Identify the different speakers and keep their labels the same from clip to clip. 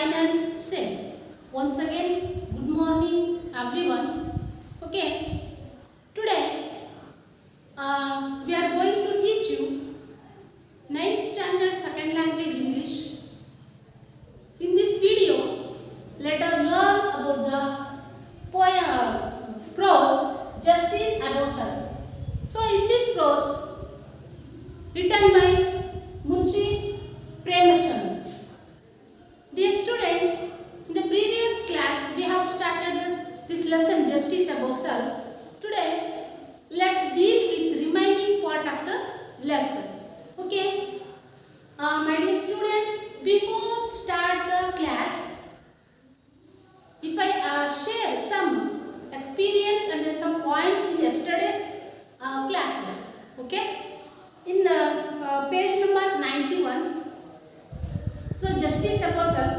Speaker 1: fine and safe. Once again, good morning everyone. Okay, today we are going to teach you 9th standard second language English. In this video, let us learn about the prose Justice Above Self. So in this prose written by Munshi Premchand. Dear student, in the previous class we have started this lesson Justice Above Self. Today let's deal with remaining part of the lesson. Okay, my dear student, before start the class, if I share some experience and some points in yesterday's classes. Okay, in page number 91. So Justice Above Self,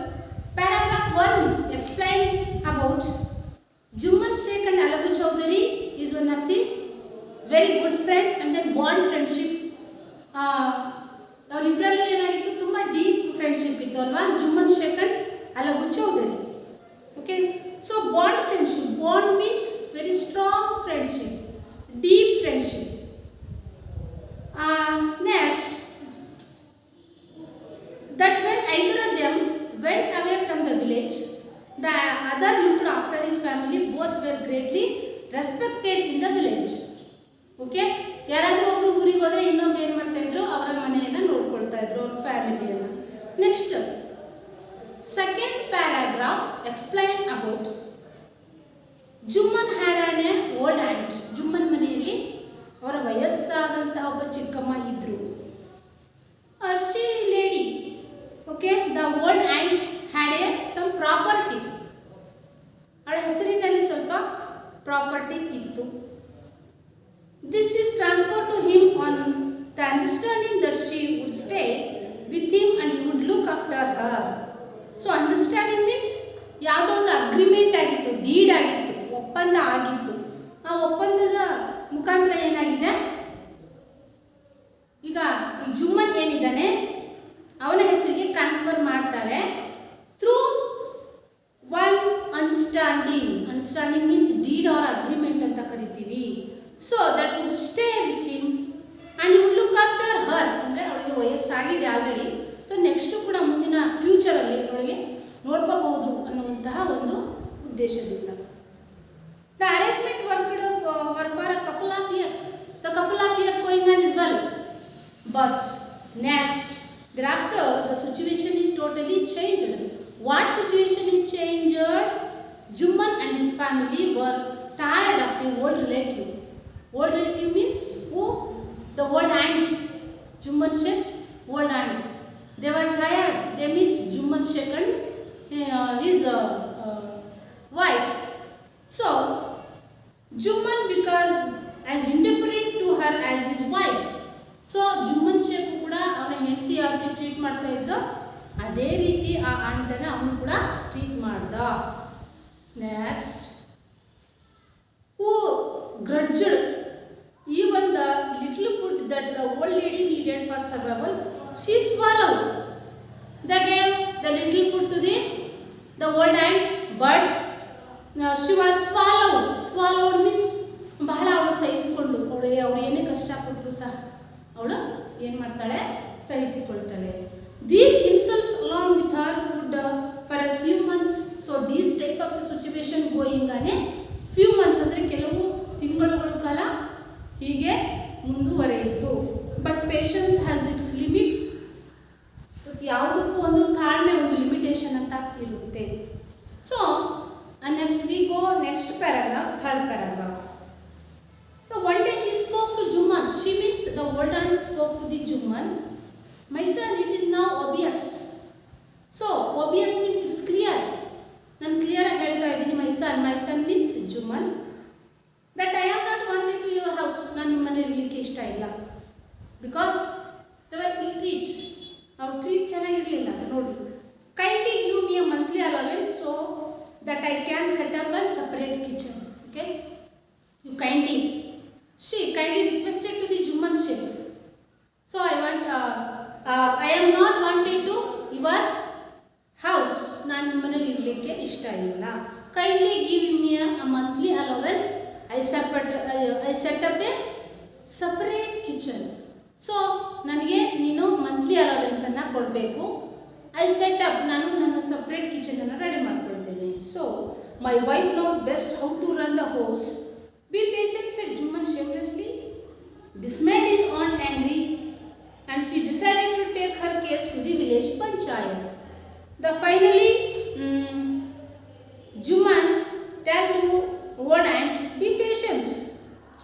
Speaker 1: paragraph 1 explains about Juman Sheikh and Alagu Chowdhury is one of the very good friend and then bond friendship. ಅವರಿಬ್ಬರಲ್ಲೂ ಏನಾಗಿತ್ತು, ತುಂಬ deep friendship ಇತ್ತು ಅಲ್ವಾ, Jumman Sheikh and Alagu Chaudhary. Okay, so bond friendship, bond means very strong friendship, deep friendship. Next, that when either of them went away from the village, the other looked after his family. Both were greatly respected in the village. Okay, ಯಾರಾದರೂ ಒಬ್ರು ಊರಿಗೆ ಹೋದರೆ ಇನ್ನೊಬ್ರು ಏನು ಮಾಡ್ತಾ ಇದ್ರು, ಅವರ ಮನೆಯನ್ನು ನೋಡ್ಕೊಳ್ತಾ ಇದ್ರು, ಅವ್ರ ಫ್ಯಾಮಿಲಿಯನ್ನು. Next second paragraph explain about Jumman had an old aunt. Jumman ಮನೆಯಲ್ಲಿ ಅವರ ವಯಸ್ಸಾದಂತಹ ಒಬ್ಬ ಚಿಕ್ಕಮ್ಮ ಇದ್ರು. She lady, okay, the old aunt had some property. ಅವಳ ಹೆಸರಿನಲ್ಲಿ ಸ್ವಲ್ಪ ಪ್ರಾಪರ್ಟಿ ಇತ್ತು. This is transferred to him on the understanding that she would stay with him and he would look after her. So understanding means ಯಾವುದೋ ಒಂದು agreement ಆಗಿತ್ತು, deed ಆಗಿತ್ತು, ಒಪ್ಪಂದ ಆಗಿತ್ತು. ಆ ಒಪ್ಪಂದದ ಮುಖಾಂತರ ಏನಾಗಿದೆ, ಈಗ ಈ ಜುಮ್ಮನ್ ಏನಿದ್ದಾನೆ ಅವನ ಹೆಸರಿಗೆ ಟ್ರಾನ್ಸ್ಫರ್ ಮಾಡ್ತಾಳೆ through one understanding. Understanding means deed or agreement ಅಂತ ಕರಿತೀವಿ. So that would stay with him and you would look after her. ಅಂದರೆ ಅವಳಿಗೆ ವಯಸ್ಸಾಗಿದೆ ಆಲ್ರೆಡಿ, ಸೊ ನೆಕ್ಸ್ಟು ಕೂಡ ಮುಂದಿನ ಫ್ಯೂಚರಲ್ಲಿ ಅವಳಿಗೆ ನೋಡ್ಕೋಬಹುದು ಅನ್ನುವಂತಹ ಒಂದು ಉದ್ದೇಶದಿಂದ. The arrangement worked for a couple of years. The couple of years going on is well, but next thereafter the situation is totally changed. What situation is changed? Jumman and his family were tired of the old relative. Old relative means who? The old aunt, Jumman Sheikh's old aunt. They were tired. They means Jumman Sheikh and his wife. So Jumman because as indifferent to her as his wife. So Jumman Sheikh ಕೂಡ ಅವನ ಹೆಂಡತಿ ಯಾವ ರೀತಿ treat ಮಾಡ್ತಾ ಇದ್ದ ಅದೇ ರೀತಿ ಆ ಆಂಟನ ಅವನು ಕೂಡ ಟ್ರೀಟ್ ಮಾಡ್ದ. Next, who grudged even the little food that the old lady needed for survival, she swallowed. The gave the little food to the old aunt, but she was swallowed. Swallowed means ಬಹಳ ಅವಳು ಸಹಿಸಿಕೊಂಡು, ಅವ್ರು ಏನೇ ಕಷ್ಟಪಟ್ಟರು ಸಹ ಅವಳು ಏನು ಮಾಡ್ತಾಳೆ, ಸಹಿಸಿಕೊಳ್ತಾಳೆ. These insults along with her would for a few months. So these type of the situation going on a few months ಅಂದರೆ ಕೆಲವು ತಿಂಗಳುಗಳ ಕಾಲ ಹೀಗೆ ಮುಂದುವರೆಯಿತು. But patience has its limits. ಯಾವುದಕ್ಕೂ ಒಂದು ತಾಳ್ಮೆ, ಒಂದು ಲಿಮಿಟೇಷನ್ ಅಂತ ಇರುತ್ತೆ. So next we go next paragraph, third paragraph. So one day she spoke to Jumman. She means the old aunt spoke to the Jumman. My son, it is now obvious. So obvious means it is clear. Nan clear ಹೇಳ್ತಾ ಇದ್ದೀನಿ. My son means Jumman. That I am not wanted to your house. ನಾನು ನಿಮ್ಮ ಮನೆಯಲ್ಲಿ ಇರಲಿಕ್ಕೆ ಇಷ್ಟ ಇಲ್ಲ. Because they were ill treat. ಅವ್ರ treat ಚೆನ್ನಾಗಿರಲಿಲ್ಲ ನೋಡಿ. Kindly give me a monthly allowance so that I can set up a separate kitchen. Okay? You she kindly requested to the Jumman Sheikh. So I am not wanted to your house. ನಾನು I set up a separate kitchen. So ನನಗೆ ನೀನು monthly ಅಲವೆನ್ಸನ್ನು ಕೊಡಬೇಕು. I set up, ನಾನು ನನ್ನ separate ಕಿಚನನ್ನು ready ಮಾಡ್ಕೊಳ್ತೇನೆ. So my wife knows best how to run the house. Be patient said Jumman shamelessly. This maid is on angry and she decided to take her case to the village panchayat. The finally Juman tell to old aunt, be patient,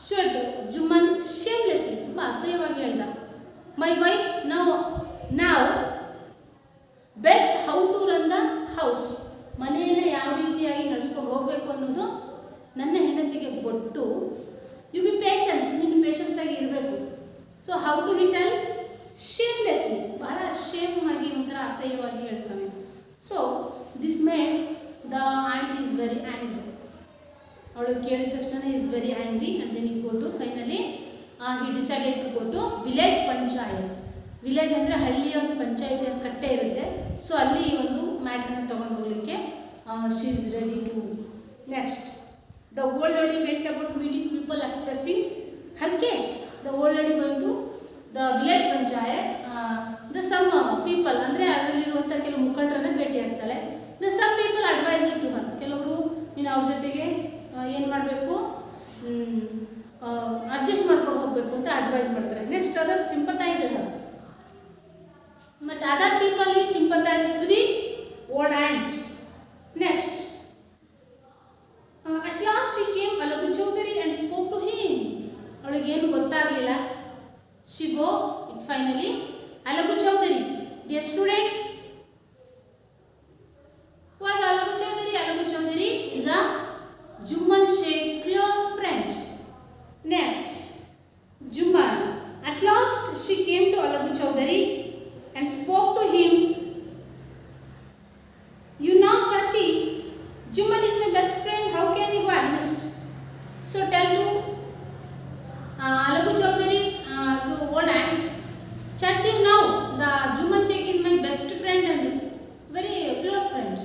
Speaker 1: said Juman shamelessly. ತುಂಬ ಅಸಹ್ಯವಾಗಿ ಹೇಳ್ದ. My wife now best how to run the house. ಮನೆಯನ್ನು ಯಾವ ರೀತಿಯಾಗಿ ನಡೆಸ್ಕೊಂಡು ಹೋಗಬೇಕು ಅನ್ನೋದು ನನ್ನ ಹೆಂಡತಿಗೆ ಗೊತ್ತು. ಯು ಬಿ ಪೇಷನ್ಸ್, ನೀನು ಪೇಷನ್ಸ್ ಆಗಿ ಇರಬೇಕು. ಸೊ ಹೌ ಟು ಹಿಟಲ್ ಶೇಮ್ಲೆಸ್ಲಿ, ಬಹಳ ಶೇಮ್ ಆಗಿ ಒಂಥರ ಅಸಹ್ಯವಾಗಿ ಹೇಳ್ತಾನೆ. So this made the aunt is very angry. ಅವಳು ಕೇಳಿದ ತಕ್ಷಣ is very angry and then he go to finally he decided to go to village panchayat. Village ಅಂದರೆ ಹಳ್ಳಿಯ ಒಂದು ಪಂಚಾಯತ್ ಕಟ್ಟೆ ಇರುತ್ತೆ. ಸೊ ಅಲ್ಲಿ ಈ ಒಂದು ಮ್ಯಾಟ್ರನ್ನ ತೊಗೊಂಡು ಹೋಗಲಿಕ್ಕೆ she is ready to. Next the old lady went about meeting people expressing her case. The old lady going to the village panchayat. The some people ಅಂದರೆ ಅದರಲ್ಲಿರುವಂಥ ಕೆಲವು ಮುಖಂಡರನ್ನ ಭೇಟಿ ಆಗ್ತಾಳೆ. The some people advise to her. ಕೆಲವರು ನೀನು ಅವ್ರ ಜೊತೆಗೆ ಏನು ಮಾಡಬೇಕು, ಅಡ್ಜಸ್ಟ್ ಮಾಡ್ಕೊಂಡು ಹೋಗಬೇಕು ಅಂತ ಅಡ್ವೈಸ್ ಮಾಡ್ತಾರೆ. Next other sympathise her. But other people he sympathise to the old aunt. Next at last she came Alagu Chaudhary and spoke to him. ಅವಳಿಗೇನು ಗೊತ್ತಾಗಲಿಲ್ಲ. She go it finally Alagu Chaudhary. Dear student, was Alagu Chaudhary? Alagu Chaudhary is a Juman Sheikh close friend. Next, Juman. At last she came to Alagu Chaudhary and spoke to him. You know, Chachi, Juman is my best friend. How can he go against? So tell to Alagu Chaudhary to old aunt, Chachi, you know the Juman Sheikh is my best friend and very close friend.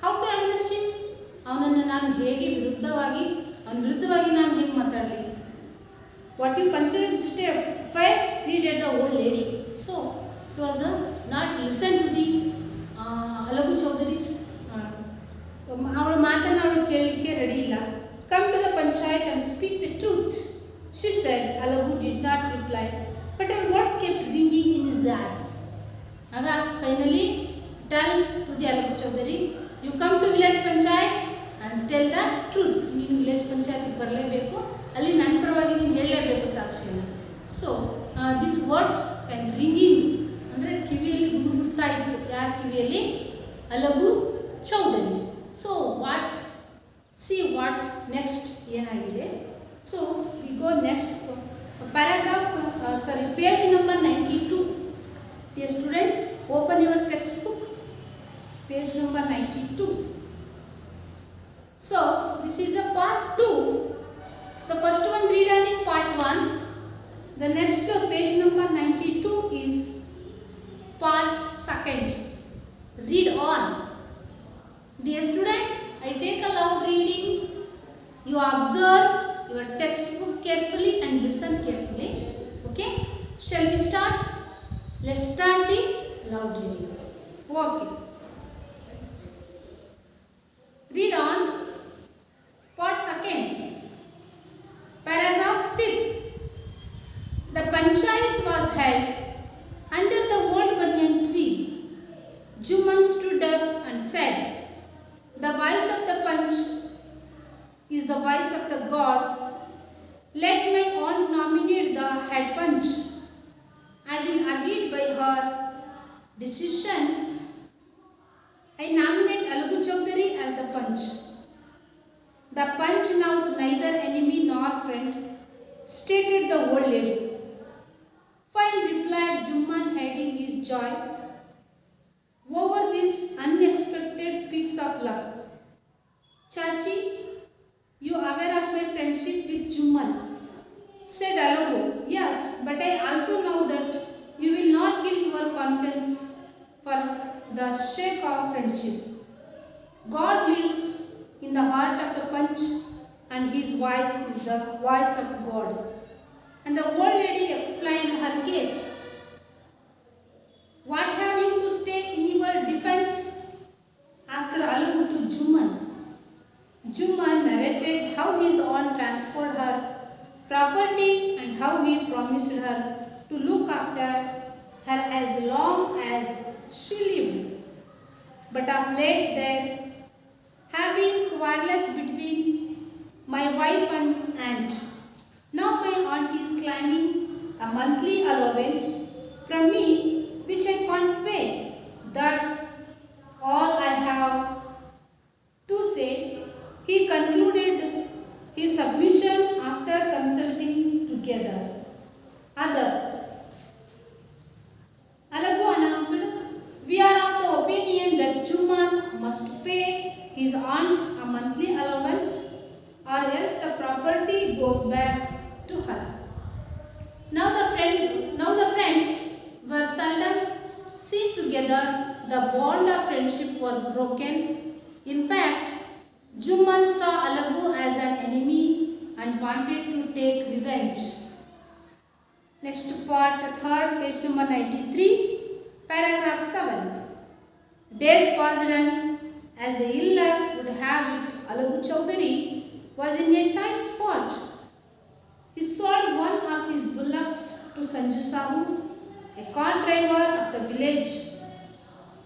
Speaker 1: How to against him? ಅವನನ್ನು ನಾನು ಹೇಗೆ ಅವನ ವಿರುದ್ಧವಾಗಿ ನಾನು ಹೇಗೆ ಮಾತಾಡಲಿ? What you consider just a fire pleaded the old lady. So it was not listen to the Alagu Chaudhary's. ಅವಳ ಮಾತನ್ನು ಅವಳು ಕೇಳಲಿಕ್ಕೆ ರೆಡಿ ಇಲ್ಲ. Come to the panchayat and speak the truth, she said. Alagu did not reply but her words kept ringing in his ears. ಆಗ finally tell to the Alagu Chaudhary, you come to village panchayat and tell the truth. ನೀನು village ಪಂಚಾಯತಿಗೆ ಬರಲೇಬೇಕು, ಅಲ್ಲಿ ನನ್ನ ಪರವಾಗಿ ನೀನು ಹೇಳಲೇಬೇಕು ಸಾಕ್ಷಿಯನ್ನು. So this words can ringing ಅಂದರೆ ಕಿವಿಯಲ್ಲಿ ಗುಣಗುಡ್ತಾ ಇತ್ತು. ಯಾರ ಕಿವಿಯಲ್ಲಿ? Algu Chaudhary. So what next ಏನಾಗಿದೆ? So we go next paragraph page number 92. Dear student, open your text book. Page number 92. So this is a part 2. The first one read on is part 1. The next page number 92 is part 2. Read on. Dear student, I take a loud reading. You observe your textbook carefully and listen carefully. Okay? Shall we start? Let's start the loud reading. Okay. Read on part 2, paragraph 5th. The panchayat was held under the old banyan tree. Juman stood up and said, the voice of the panch is the voice of the god. Let my aunt nominate the head panch. I will abide by her decision. I nominate Alagu Chaudhary as the punch. The punch now is neither enemy nor friend, stated the old lady. Fine, replied Juman, hiding his joy over this unexpected piece of luck. Chachi, you are aware of my friendship with Juman? Said Alagu. Yes, but I also know that you will not kill your conscience for the sake of friendship. God lives in the heart of the punch and his voice is the voice of God. And the old lady explained her case. What have you to say in your defense? Asked Alagu to Jumman. Jumman narrated how his aunt transferred her property and how he promised her to look after her as long as she lived. But of late there have been quarrels between my wife and aunt. Now my aunt is claiming a monthly allowance from me which I can't pay. That's all I have to say. He concluded his submission after consulting together others. Alagu announced, we are of the opinion that Jumman must pay his aunt a monthly allowance or else the property goes back to her. Now the friends were seldom seen together. The bond of friendship was broken. In fact, Jumman saw Alagu as an enemy and wanted to take revenge. Next part, third, page number 93, paragraph 7. Days passed and as the ill luck would have it, Alagu Chowdhury was in a tight spot. He sold one of his bullocks to Sanju Sahu, a cart driver of the village.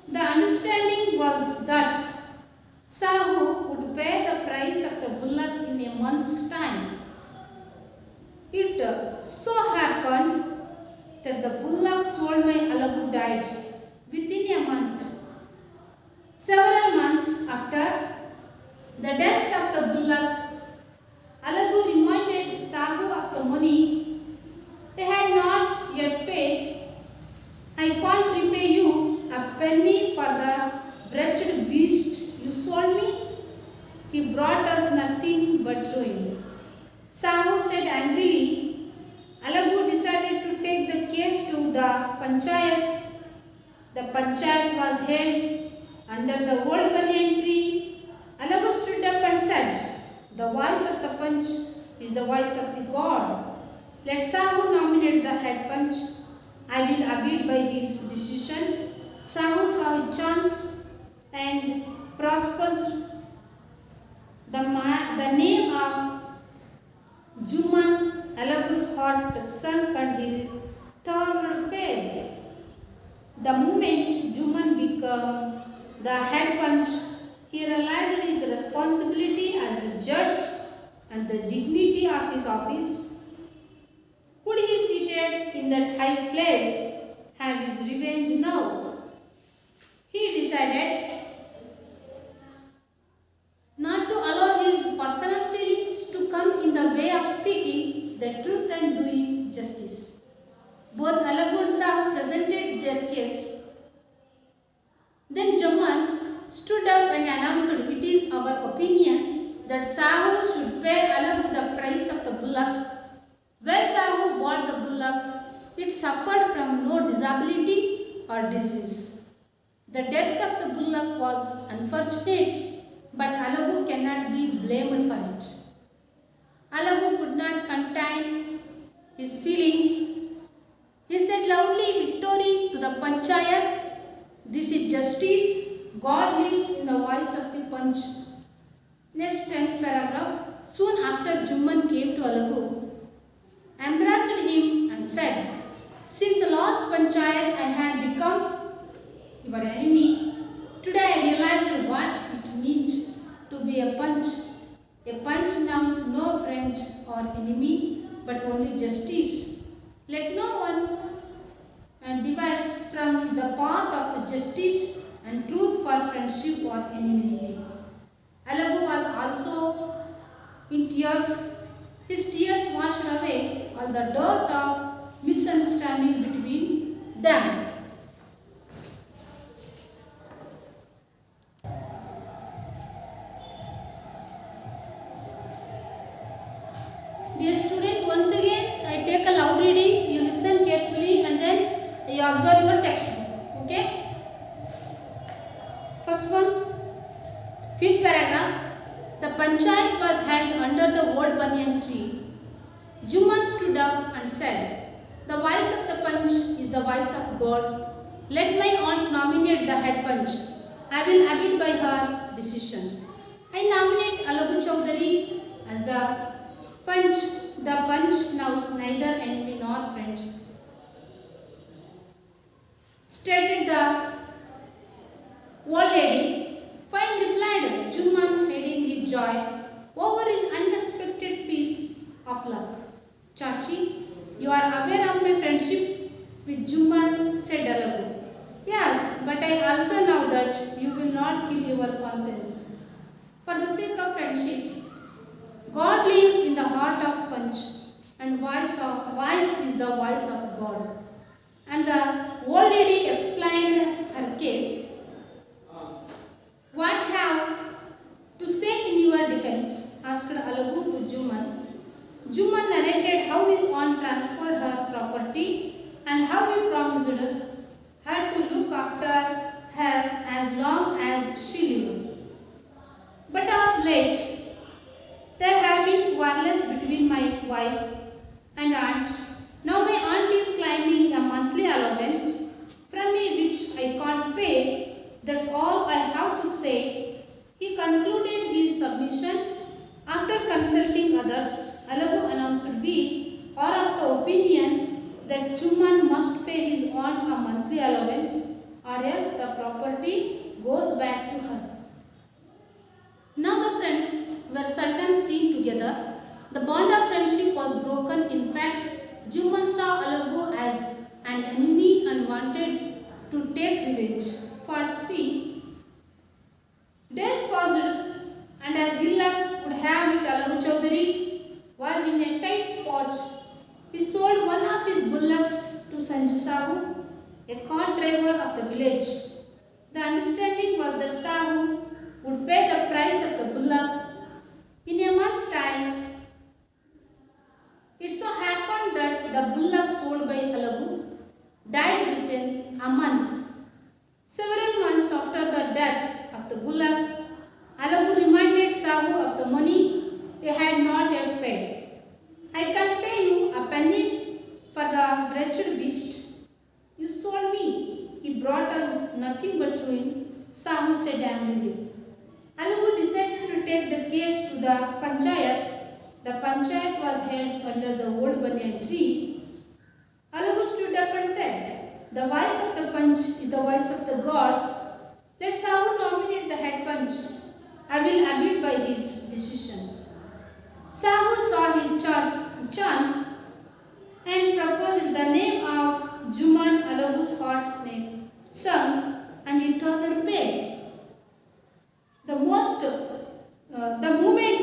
Speaker 1: The understanding was that Sahu would pay the price of the bullock in a month's time. It so happened that the bullock sold by Alagu died within a month. Several months after the death of the bullock, Alagu reminded Sahu of the money he had not yet paid. I can't repay you a penny for the wretched beast you sold me. He brought us nothing but ruin. Sahu said angrily. Alagu decided to take the case to the panchayat. The panchayat was held under the old banyan tree. Alagu stood up and said, the voice of the panch is the voice of the God. Let Sahu nominate the head panch. I will abide by his decision. Sahu saw his chance and prospered. The name of Jumman, Alagu's heart sunk and he turned pale. The moment Jumman became the head punch, he realized his responsibility as a judge and the dignity of his office. Could he seated in that high place have his revenge now? He decided not to allow his personal feelings to come in the way of speaking the truth and doing justice. Both Alagu and Sahu presented their case. Then Jumman stood up and announced, it is our opinion that Sahu should pay Alagu the price of the bullock. When Sahu bought the bullock, it suffered from no disability or disease. The death of the bullock was unfortunate, but Alagu cannot be blamed for it. Alagu could not contain his feelings. He said loudly, victory to the panchayat. This is justice. God lives in the voice of the panch. Next 10th paragraph. Soon after Jumman came to Alagu, embraced him and said, since the last panchayat I had become your enemy, today I realized what it meant to be a panch. A panch knows no friend or enemy, but only justice. Let no one divide from the path of the justice and truth for friendship or enmity. Alagu was also in tears. His tears washed away all the dirt of misunderstanding between them. Dear student, once again I take a loud reading, you listen carefully and then you observe your textbook. Okay? First one, fifth paragraph. The panchayat was held under the old banyan tree. Juman stood up and said, "The voice of the panch is the voice of God. Let my aunt nominate the head panch. I will abide by her decision. I nominate Alagu Chowdhury as the panch. The panch knows neither enemy nor friend," stated the old lady. Fine, replied Juman, hiding his joy over his unexpected piece of luck. "Chachi, you are aware of my friendship with Juman," said Alagu. "Yes, but I also know that you will not kill your conscience. For the sake of friendship, God lives in the heart of Panch, and voice is the voice of God." And the old lady explained her case. "What have to say in your defense?" asked Alagu to Juman. Juman narrated how his aunt transferred her property and how he promised her to look after her as long as she lived. "But of late, there have been quarrels between my wife and aunt. Now my aunt is claiming a monthly allowance from me which I can't pay. That's all I have to say." He concluded his submission. After consulting others, Alagu announced, "We are of the opinion that Juman must pay his aunt a monthly allowance, or else the property goes back to her." Now the friends were seldom seen together. The bond of friendship was broken. In fact, Juman saw Alagu as an enemy and wanted to take revenge. Part 3. Days passed, and as ill luck would have it, Alagu Chowdhury was in a tight spot. He sold one of his bullocks to Sanju Sahu, a cart driver of the village. The understanding was that Sahu would pay the price of the bullock in a month's time. It so happened that the bullock sold by Alagu died within a month. Several months after the death of the bullock, Alagu reminded Sahu of the money he had not yet paid. "I can't pay you a penny for the wretched beast. You sold me. He brought us nothing but ruin," Sahu said angrily. Alagu decided to take the case to the panchayat. The panchayat was held under the old banyan tree. Alagu stood up and said, "The voice of the panch is the voice of the God. Let Sahu nominate the head panch. I will abide by his decision." Sahu saw his chance and proposed the name of Juman. Alagu's heart's name sung, and he turned pale. The moment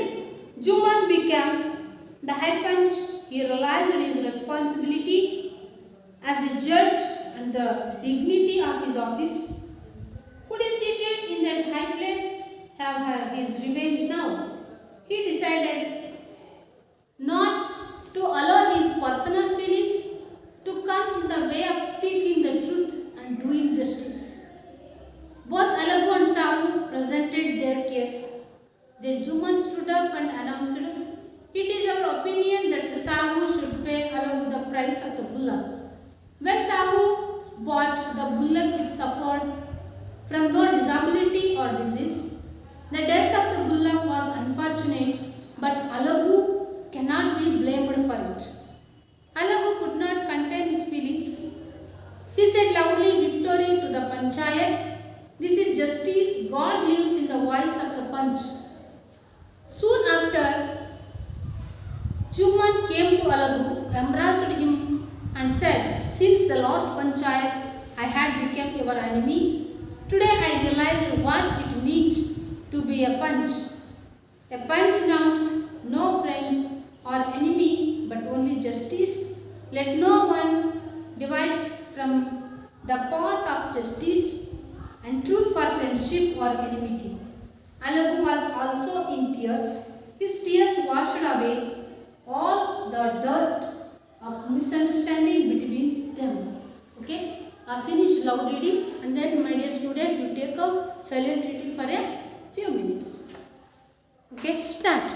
Speaker 1: Juman became the head panch, he realized his responsibility as a judge and the dignity of his office. Could he seated in that high place have his revenge now? He decided not to allow his personal feelings to come in the way of speaking the truth and doing justice. Both Alagu and Sahu presented their case. Then Juman stood up and announced, "It is our opinion that Sahu should pay Alagu the price of the bullock. When Sahu bought the bullock, it suffered from no disability or disease. The death of the bullock was unfortunate, but Alagu cannot be blamed for it." Alagu could not contain his feelings. He said loudly, "Victory to the panchayat. This is justice. God lives in the voice of the panch." Soon after, Juman came to Alagu, embraced him and said, "Since the last panchayat, I had become your enemy. Today I realized what it meant to be a panch. A panch knows no friend or enemy but only justice. Let no one divide from the path of justice and truth for friendship or enmity." Alagu was also in tears. His tears washed away all the dirt of misunderstanding between them. Okay, I finished loud reading, and then my dear students, you take a silent reading for a few minutes. Okay. Okay, start.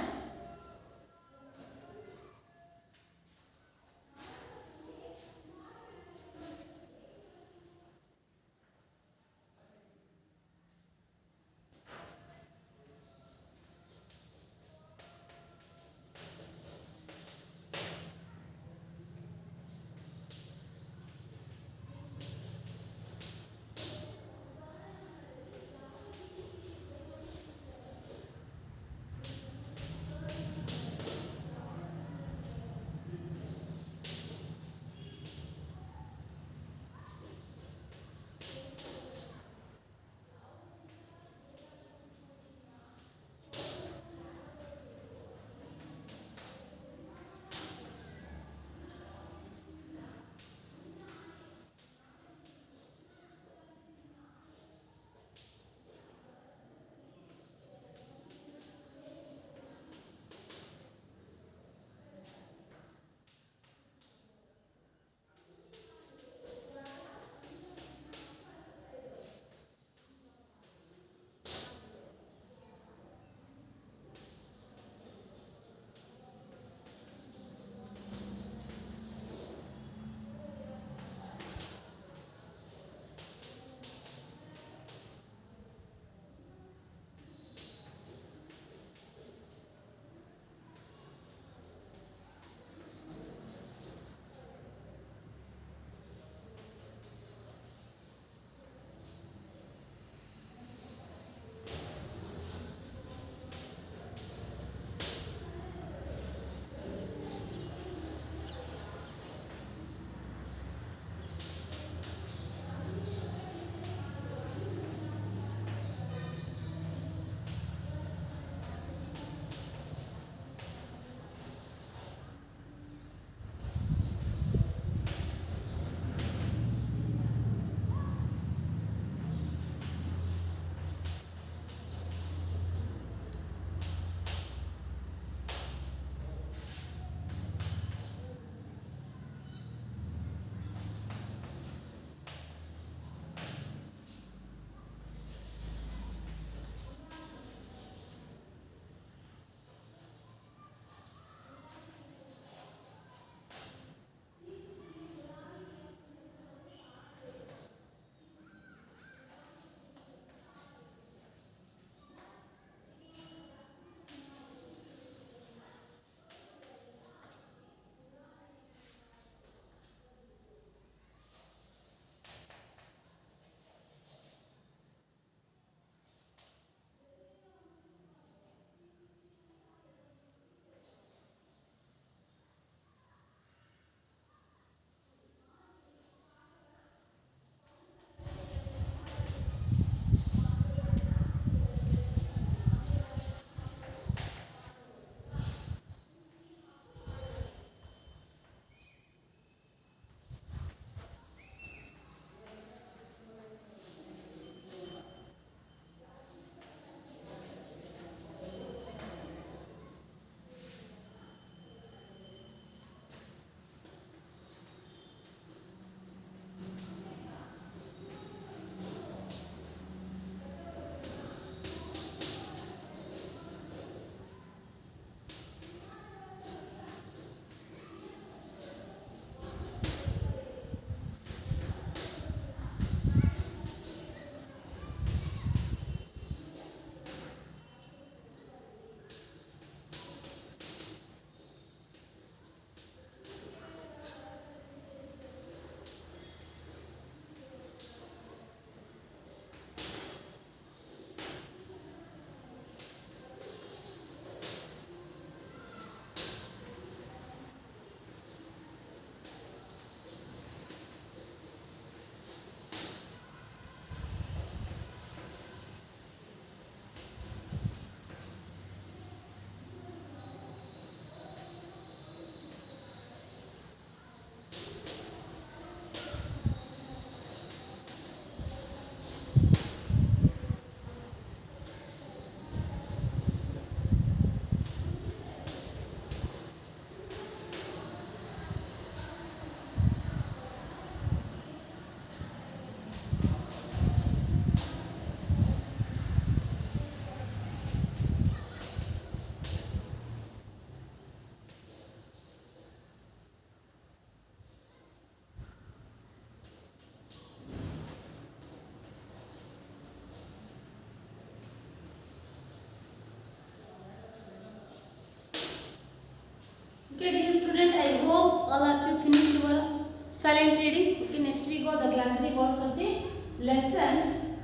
Speaker 1: Okay, dear student, I hope all of you finished your silent reading. Okay, next we go the glossary words of the lesson,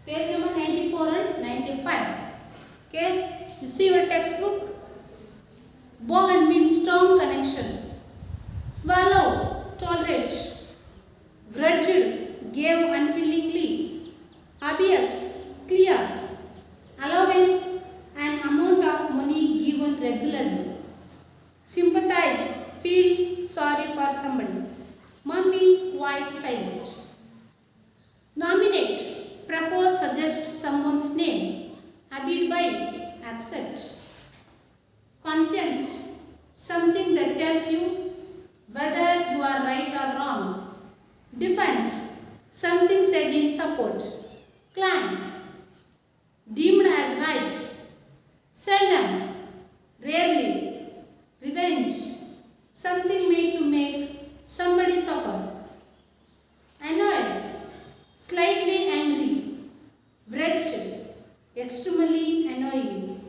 Speaker 1: page number 94 and 95. Okay, you see your textbook. Bond means strong connection. Swallow, tolerate. Grudged, gave unwillingly. Obvious, clear. Allowance, an amount of money given regularly. Sympathize, feel sorry for somebody. Mum means quiet, silent. Nominate, propose, suggest someone's name. Abide by, accept. Conscience, something that tells you whether you are right or wrong. Defense, something said in support. Clan, deemed as right. Seldom, rarely. Revenge, something made to make somebody suffer. Annoyed, slightly angry. Wretched, extremely annoying.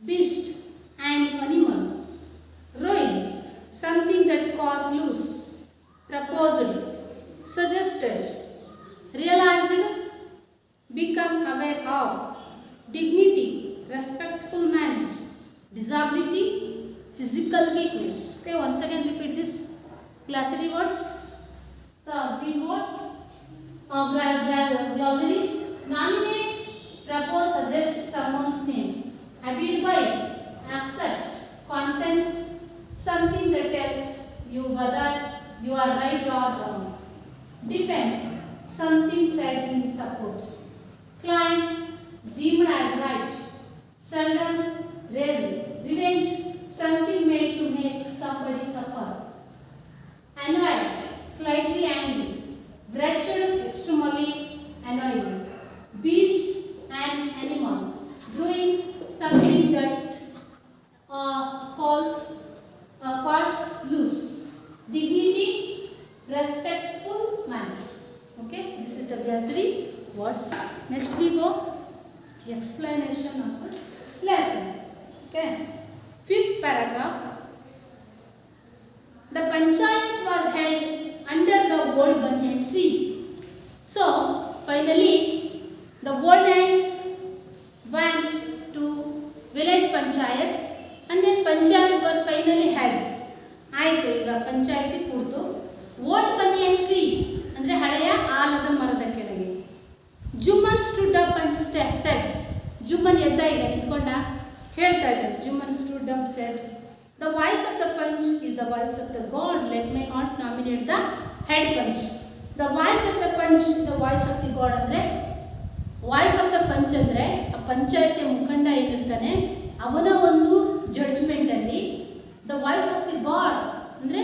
Speaker 1: Beast, an animal. Ruin, something that caused loose. Proposed, suggested. Realized, become aware of. Dignity, respectful manner. Disability, physical weakness. Okay, once again repeat this glossary words. The keyword glossaries. Nominate, propose, suggest someone's name. Abide by, accept. Conscience, something that tells you whether you are right or wrong. Defense, something said in support. Climb, deemed as right. Seldom, rarely. Revenge, something made to make somebody suffer. Annoyed, slightly angry. Wretched, extremely annoying. Beast, an animal. Ruin, something that cause loose. Dignity, respectful manner. Okay, this is the glossary words. Next we go explanation of the lesson. Okay, fifth paragraph. The panchayat was held under the old banyan tree. So finally the old ant went to village panchayat and then panchayat were finally held. ಆಯಿತು, ಈಗ ಪಂಚಾಯತಿ ಕೂಡ್ತು. Old banyan tree ಅಂದರೆ ಹಳೆಯ ಆಲದ ಮರದ ಕೆಳಗೆ. Jumman stood up and said. Jumman ಎದ್ದ, ಈಗ ನಿಂತ್ಕೊಂಡ, ಹೇಳ್ತಾ ಇದ್ದಾರೆ. Jumman stood up said, the voice of the panch is the voice of the god, let my aunt nominate the head panch. The voice of the panch, the voice of the god ಅಂದರೆ, voice of the panch ಅಂದರೆ ಆ ಪಂಚಾಯತಿಯ ಮುಖಂಡ ಏನಿರ್ತಾನೆ ಅವನ ಒಂದು ಜಡ್ಜ್ಮೆಂಟಲ್ಲಿ the voice of the god ಅಂದರೆ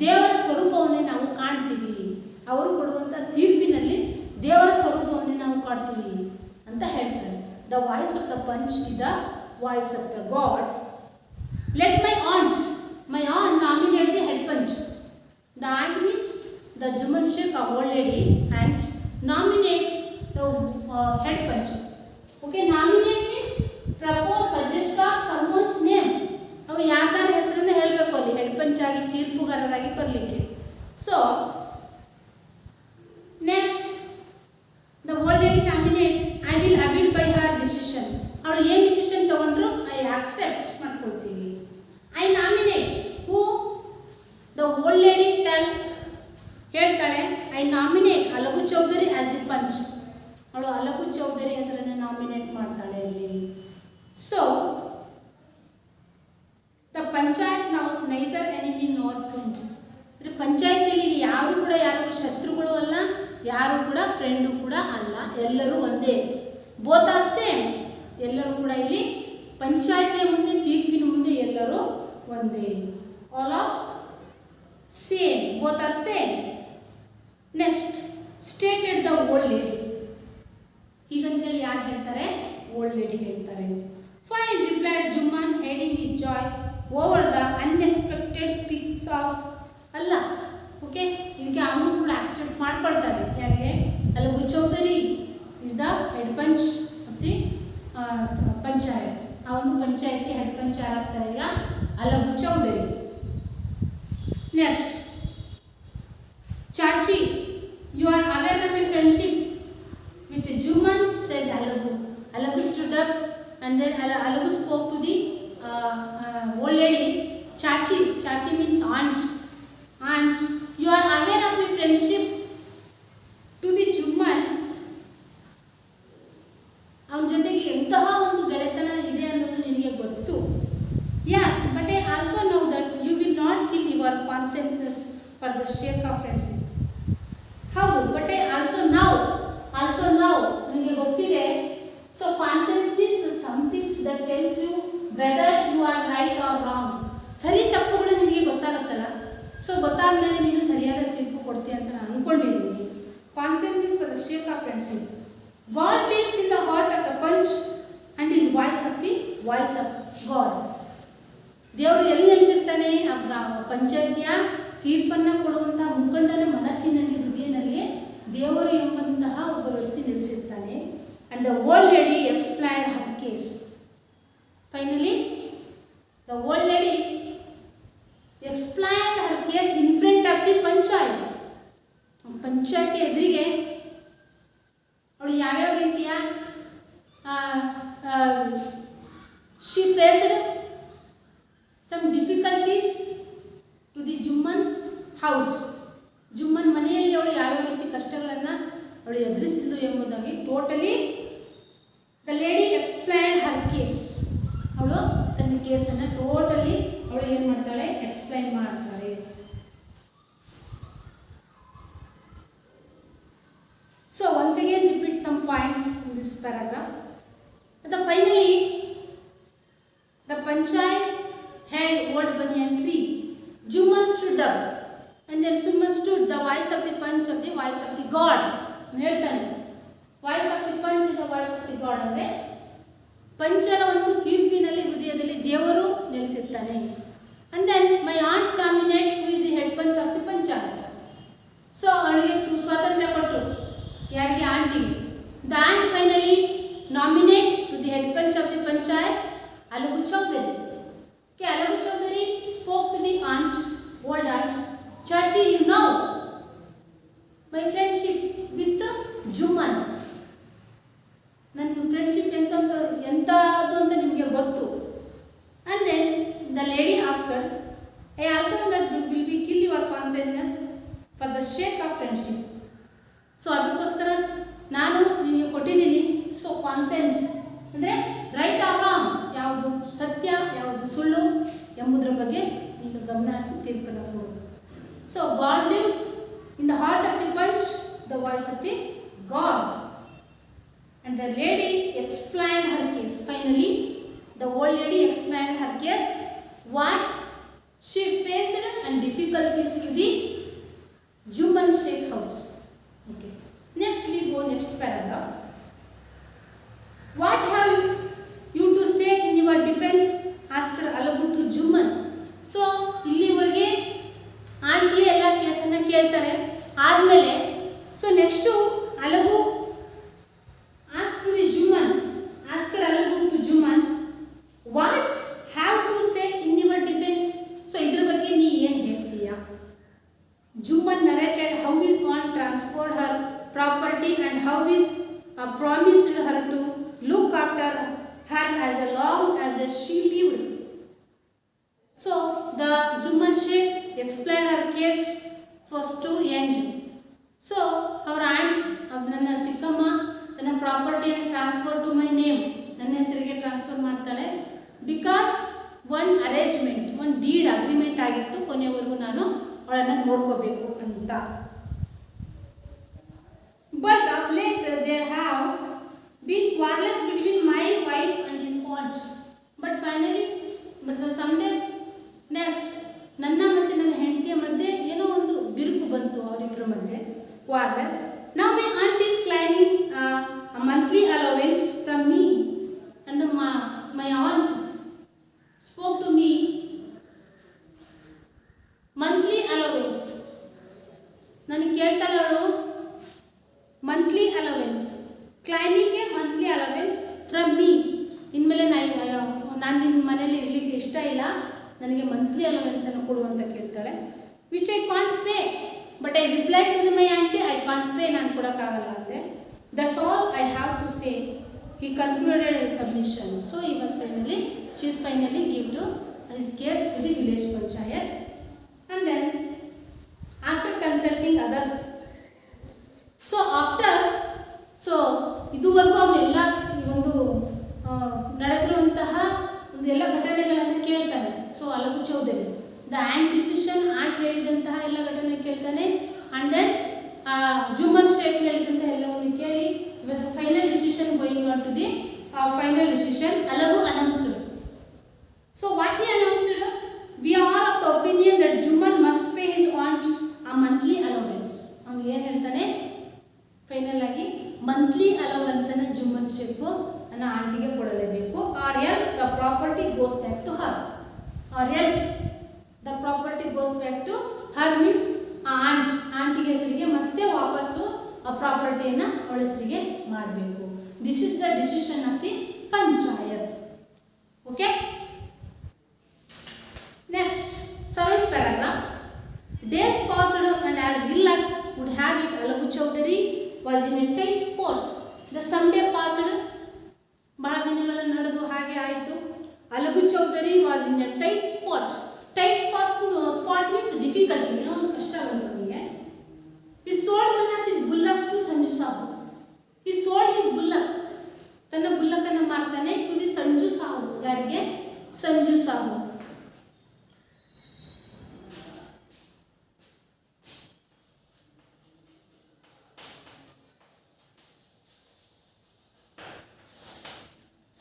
Speaker 1: ದೇವರ ಸ್ವರೂಪವನ್ನೇ ನಾವು ಕಾಣ್ತೀವಿ. ಅವರು ಕೊಡುವಂಥ ತೀರ್ಪಿನಲ್ಲಿ ದೇವರ ಸ್ವರೂಪವನ್ನೇ ನಾವು ಕಾಣ್ತೀವಿ ಅಂತ ಹೇಳ್ತಾರೆ. The voice of the panch is the voice of the god. Let my aunt nominate the head panch. The aunt means the Jumman Sheikh, ಆ old lady aunt, nominate the head panch. Okay, nominate means propose, suggest of someone's name. ಅವರು ಯಾರ್ದಾರ ಹೆಸರನ್ನ ಹೇಳಬೇಕು ಅಲ್ಲಿ head panch ಆಗಿ ತೀರ್ಪುಗಾರರಾಗಿ ಬರಲಿಕ್ಕೆ. So next the old lady nominate, I will abide by her decision. ಅವಳು ಏನು ಡಿಸಿಷನ್ ತಗೊಂಡ್ರು ಐ ಆಕ್ಸೆಪ್ಟ್ ಮಾಡ್ಕೊಳ್ತೀವಿ. I nominate who, the old lady tell ಹೇಳ್ತಾಳೆ, I nominate Alagu Chaudhary as the panch. ಅವಳು ಅಲಗು ಚೌಧರಿ ಹೆಸರನ್ನು ನಾಮಿನೇಟ್ ಮಾಡ್ತಾಳೆ ಅಲ್ಲಿ. So the panchayat knows neither enemy nor friend. ಅಂದರೆ ಪಂಚಾಯತಿಯಲ್ಲಿ ಯಾರು ಕೂಡ ಯಾರಿಗೂ ಶತ್ರುಗಳು ಅಲ್ಲ, ಯಾರು ಕೂಡ ಫ್ರೆಂಡು ಕೂಡ ಅಲ್ಲ, ಎಲ್ಲರೂ ಒಂದೇ. ಬೋತ್ ಆರ್ ಸೇಮ್, ಎಲ್ಲರೂ ಕೂಡ ಇಲ್ಲಿ ಪಂಚಾಯತಿಯ ಮುಂದೆ, ತೀರ್ಪಿನ ಮುಂದೆ ಎಲ್ಲರೂ ಒಂದೇ. All of same, both are same. Next stated the old lady. ಹೀಗಂತೇಳಿ ಯಾರು ಹೇಳ್ತಾರೆ? ಓಲ್ಡ್ ಲೇಡಿ ಹೇಳ್ತಾರೆ. Fine replied Jumman, heading is joy over the unexpected picks of ಅಲ್ಲ. ಓಕೆ, ಇದಕ್ಕೆ ಅವನು ಕೂಡ ಆಕ್ಸೆಪ್ಟ್ ಮಾಡ್ಕೊಳ್ತಾರೆ. ಯಾರಿಗೆ? Alagu Chaudhary is the head panch of the panchayat. ಆ ಒಂದು ಪಂಚಾಯತಿ ಹೆಡ್ ಪಂಚ್ ಯಾರಾಗ್ತಾರೆ ಈಗ? ಅಲಗು Chaudhary. Next, Chachi, you are aware of my friendship with Juman, said Alagu. Alagu stood up and then Alagu spoke to the old lady. Chachi, Chachi means aunt. Aunt, you are aware of my friendship to the Juman. ಅವನ ಜೊತೆಗೆ ಎಂತಹ ಒಂದು ಗೆಳೆತನ ಇದೆ ಅನ್ನೋದು ನಿನಗೆ ಗೊತ್ತು. Yes, but I also know that you will not kill your conscience for the sake of friendship. ಹೌದು, but I also know ನಿನಗೆ ಗೊತ್ತಿದೆ. So conscience means some things that tells you whether you are right or wrong. ಸರಿ ತಪ್ಪುಗಳು ನಿನಗೆ ಗೊತ್ತಾಗುತ್ತಲ್ಲ, so ಗೊತ್ತಾದ್ಮೇಲೆ ನೀನು ಸರಿಯಾದ ತೀರ್ಪು ಕೊಡ್ತೀಯ ಅಂತ ನಾನು ಅನ್ಕೊಂಡಿದ್ದೀನಿ. Conscience is for the sake of friendship. God lives in the heart of the punch and is voice of God. ದೇವರು ಎಲ್ಲಿ ನೆಲೆಸಿರ್ತಾನೆ? ಪಂಚಾಯತಿಯ ತೀರ್ಪನ್ನು ಕೊಡುವಂತಹ ಮುಖಂಡನ ಮನಸ್ಸಿನಲ್ಲಿ, ಹೃದಯದಲ್ಲಿ ದೇವರು ಎಂಬಂತಹ ಒಬ್ಬ ವ್ಯಕ್ತಿ ನೆಲೆಸಿರ್ತಾನೆ. And the old lady explained her case. Finally, the old lady explained her case in front of the panchayat. ಪಂಚಾಯತಿ ಎದುರಿಗೆ ಅವಳು ಯಾವ್ಯಾವ ರೀತಿಯ she faced some difficulties to the Juman house. Jumman ಮನೆಯಲ್ಲಿ ಅವಳು ಯಾವ್ಯಾವ ರೀತಿ ಕಷ್ಟಗಳನ್ನು ಅವಳು ಎದುರಿಸಿದ್ಲು ಎಂಬುದಾಗಿ totally the lady explain Har case. ಅವಳು ತನ್ನ ಕೇಸನ್ನು ಟೋಟಲಿ ಅವಳು ಏನು ಮಾಡ್ತಾಳೆ? ಎಕ್ಸ್ಪ್ಲೈನ್ ಮಾಡ್ತಾಳೆ. So once again repeat some points in this paragraph. Finally, the panchayat had old banyan tree. Juman stood up, and then Juman stood. The voice of the punch of the voice of the God. ಹೇಳ್ತಾನೆ, voice of the panch, the voice of the god ಅಂದರೆ ಪಂಚರ ಒಂದು ತೀರ್ಪಿನಲ್ಲಿ ಹೃದಯದಲ್ಲಿ ದೇವರು ನೆಲೆಸಿರ್ತಾನೆ. And then my aunt nominate who is the head panch of the panchayat. So ಅವಳಿಗೆ ಸ್ವಾತಂತ್ರ್ಯ ಕೊಟ್ಟರು. ಯಾರಿಗೆ? ಆಂಟಿಗೆ. The aunt finally nominate to the head panch of the panchayat Alagu Chaudhary. Okay, Alagu Chaudhary spoke to the aunt, old aunt. Chachi, you know my friendship with Juman. ನನ್ನ friendship ಎಂಥದ್ದು ಅಂತ ನಿಮಗೆ ಗೊತ್ತು. And then the lady asked her, I also know that will be kill your consciousness for the sake of friendship. So ಅದಕ್ಕೋಸ್ಕರ ನಾನು ನಿನಗೆ ಕೊಟ್ಟಿದ್ದೀನಿ. So consensus ಅಂದರೆ ರೈಟ್ ಆರ್ ರಾಂಗ್, ಯಾವುದು ಸತ್ಯ ಯಾವುದು ಸುಳ್ಳು ಎಂಬುದರ ಬಗ್ಗೆ ನೀನು ಗಮನ ಹರಿಸಿ ತೀರ್ಪನ್ನು ಕೊಡು. So god lives in the heart of the panch, the voice of the god. And the lady explained her case. Finally, the old lady explained her case, what she faced and difficulties to the Juman Sheikh house. Okay. Next we go next paragraph. What have you to say in your defense? Asked Alagu to Juman. So ಇಲ್ಲಿವರೆಗೆ aunty ಎಲ್ಲ ಕೇಸನ್ನು ಕೇಳ್ತಾರೆ. ಆದಮೇಲೆ so next Alagu asked to the Juman, asked Alagu to Juman, what have to say in your defense? So ಇದ್ರ ಬಗ್ಗೆ ನೀ ಏನು ಹೇಳ್ತೀಯ? Juman narrated how his aunt transferred her property and how his promised her to look after her as long as she lived. So the Juman Sheikh explained her case first to end. So our aunt, ನನ್ನ ಚಿಕ್ಕಮ್ಮ ತನ್ನ ಪ್ರಾಪರ್ಟಿಯನ್ನು transfer to my name, ನನ್ನ ಹೆಸರಿಗೆ transfer ಮಾಡ್ತಾಳೆ. Because one arrangement, one deed agreement ಆಗಿತ್ತು, ಕೊನೆಯವರೆಗೂ ನಾನು ಅವಳನ್ನು ನೋಡ್ಕೋಬೇಕು ಅಂತ. But of late they have been quarrels between my wife and his aunt. But finally some days next ನನ್ನ ಮತ್ತು ನನ್ನ ಹೆಂಡತಿಯ ಮಧ್ಯೆ ಏನೋ ಒಂದು ಬಿರುಕು ಬಂತು ಅವರಿಬ್ಬರ ಮಧ್ಯೆ, ಕ್ವಾರ್ಲೆಸ್. Now my aunt is claiming a monthly allowance from me, and my aunt spoke to me monthly allowance. ನನಗೆ ಕೇಳ್ತಾಳೆ ಅವಳು ಮಂತ್ಲಿ ಅಲವೆನ್ಸ್, ಕ್ಲೈಮಿಂಗ್ಗೆ ಮಂತ್ಲಿ ಅಲವೆನ್ಸ್ ಫ್ರಮ್ ಮೀ. ಇನ್ಮೇಲೆ ನಾನು ನಿನ್ನ ಮನೇಲಿ ಇರಲಿಕ್ಕೆ ಇಷ್ಟ ಇಲ್ಲ, ನನಗೆ ಮಂತ್ಲಿ ಅಲವೆನ್ಸನ್ನು ಕೊಡು ಅಂತ ಕೇಳ್ತಾಳೆ. Which I can't pay. But I reply to the my aunty, I can't pay, ನಾನು ಕೊಡೋಕ್ಕಾಗಲ್ಲ ಅಂತೆ. That's all I have to say. He concluded his submission. So she is finally give to his case to the village panchayat. And then after consulting others, ಇದುವರೆಗೂ ಅವನ್ನೆಲ್ಲ ಈ ಒಂದು ನಡೆದಿರುವಂತಹ ಒಂದು ಎಲ್ಲ ಘಟನೆಗಳನ್ನು ಕೇಳ್ತಾನೆ. So Alagu Chaudhary the aunt decision, aunt ಹೇಳಿದಂತಹ ಎಲ್ಲ ಘಟನೆ ಕೇಳ್ತಾನೆ. ಆ್ಯಂಡ್ ದೆನ್ ಜುಮ್ಮನ್ ಶೇಖ್ ಹೇಳಿದಂತಹ ಎಲ್ಲವನ್ನು ಕೇಳಿ it was a final decision going on to the final decision. Alagu announced. So what he announced? We are of the opinion that Jumman must pay his aunt a monthly allowance. ಅವನು ಏನು ಹೇಳ್ತಾನೆ, final ಆಗಿ monthly allowance ಅನ್ನು ಜುಮ್ಮನ್ ಶೇಖ್ ನನ್ನ ಆಂಟಿಗೆ ಕೊಡಲೇಬೇಕು. Or else the property goes back to her. Or else the property goes back to her means ಆ ಆಂಟಿಗೆ ಹೆಸರಿಗೆ ಮತ್ತೆ ವಾಪಸ್ಸು ಆ ಪ್ರಾಪರ್ಟಿಯನ್ನು ಅವಳ ಹೆಸರಿಗೆ ಮಾಡಬೇಕು. This is the decision of the panchayat. Okay, next 7th paragraph. Days passed and as ill luck would have it, Alagu Chaudhary was in a tight spot. The Sunday passed. ಬಹಳ ದಿನಗಳ ನಡೆದು ಹಾಗೆ ಆಯಿತು. Alagu Chaudhary was in a tight spot. Tight spot means difficulty, ಏನೋ ಒಂದು ಕಷ್ಟ ಬಂತು ಅವನಿಗೆ. He sold one of his bullocks to Sanju Sahu. He sold his bullock. ತನ್ನ ಬುಲ್ಲಕ್ಕನ್ನು ಮಾರ್ತಾನೆ ಟು ದಿ ಸಂಜು ಸಾಹು. ಯಾರಿಗೆ? ಸಂಜು ಸಾಹು.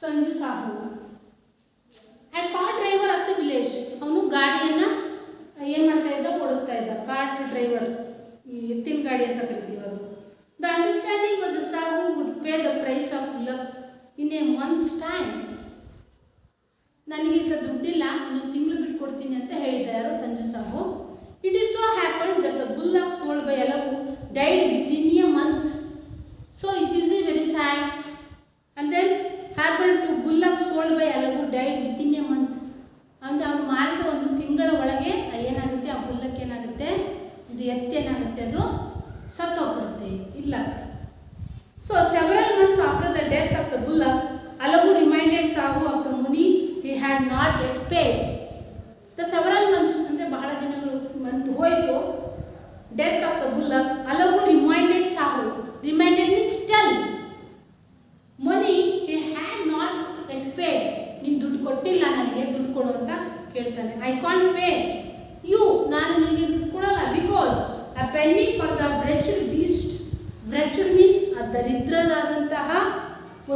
Speaker 1: ಸಂಜು ಸಾಹು ಆ car driver of the village. ಅವನು ಗಾಡಿಯನ್ನು ಏನು ಮಾಡ್ತಾ ಇದ್ದ, ಓಡಿಸ್ತಾ ಇದ್ದ. ಕಾರ್ಟ್ ಡ್ರೈವರ್, ಈ ಎತ್ತಿನ ಗಾಡಿ ಅಂತ ಕರಿತೀವಿ ಅದು. The understanding was the Sahu would pay the price of luck in a month's time. ನನಗೆ ಈಗ ದುಡ್ಡಿಲ್ಲ, ಇನ್ನೊಂದು ತಿಂಗಳು ಬಿಟ್ಟು ಕೊಡ್ತೀನಿ ಅಂತ ಹೇಳಿದ್ದ ಯಾರು? Sanju Sahu. It is so happen that the bullock sold by Alagu died with in a month. So it is a very sad. And then happened to bullock sold by Alagu died within a month. ಅಂದರೆ ಅವನು ಮಾರಿದ ಒಂದು ತಿಂಗಳ ಒಳಗೆ ಏನಾಗುತ್ತೆ, ಆ bullock ಏನಾಗುತ್ತೆ, ಇದು ಎತ್ತೇನಾಗುತ್ತೆ, ಅದು ಸತ್ತೋಗ್ಬಿಡುತ್ತೆ. ಇಲ್ಲ. So several months after the death of the bullock, Alagu reminded Sahu of the money he had not yet paid. The several months ಅಂದರೆ ಬಹಳ ದಿನಗಳು ಮಂತ್ ಹೋಯಿತು. Death of the bullock, Alagu reminded Sahu. Reminded means tell. Money he had not at paid. ನೀನು ದುಡ್ಡು ಕೊಟ್ಟಿಲ್ಲ, ನನಗೆ ದುಡ್ಡು ಕೊಡು ಅಂತ ಕೇಳ್ತಾನೆ. ಐ ಕಾಂಟ್ ಪೇ ಯು, ನಾನು ನಿನಗೆ ದುಡ್ಡು ಕೊಡಲ್ಲ. Because a penny for the wretched beast. Wretched means ದರಿದ್ರದಾದಂತಹ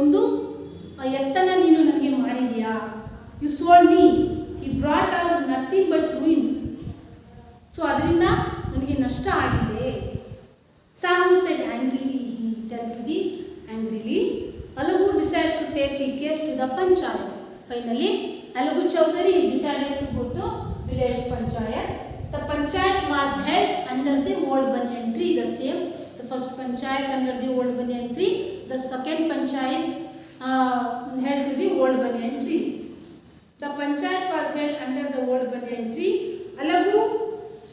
Speaker 1: ಒಂದು ಎತ್ತನ ನೀನು ನನಗೆ ಮಾರಿದೆಯಾ. You sold me, he brought us nothing but ruin. So ಅದರಿಂದ ನನಗೆ ನಷ್ಟ ಆಗಿದೆ. Sahu said angrily, he tell the angrily. Alagu decided to take his case to the panchayat. Finally, Alagu Chaudhary decided to go to village panchayat. The panchayat was held under the old banyan tree, the same. The first panchayat under the old banyan tree. The second panchayat held to the old banyan tree. The panchayat was held under the old banyan tree. Alagu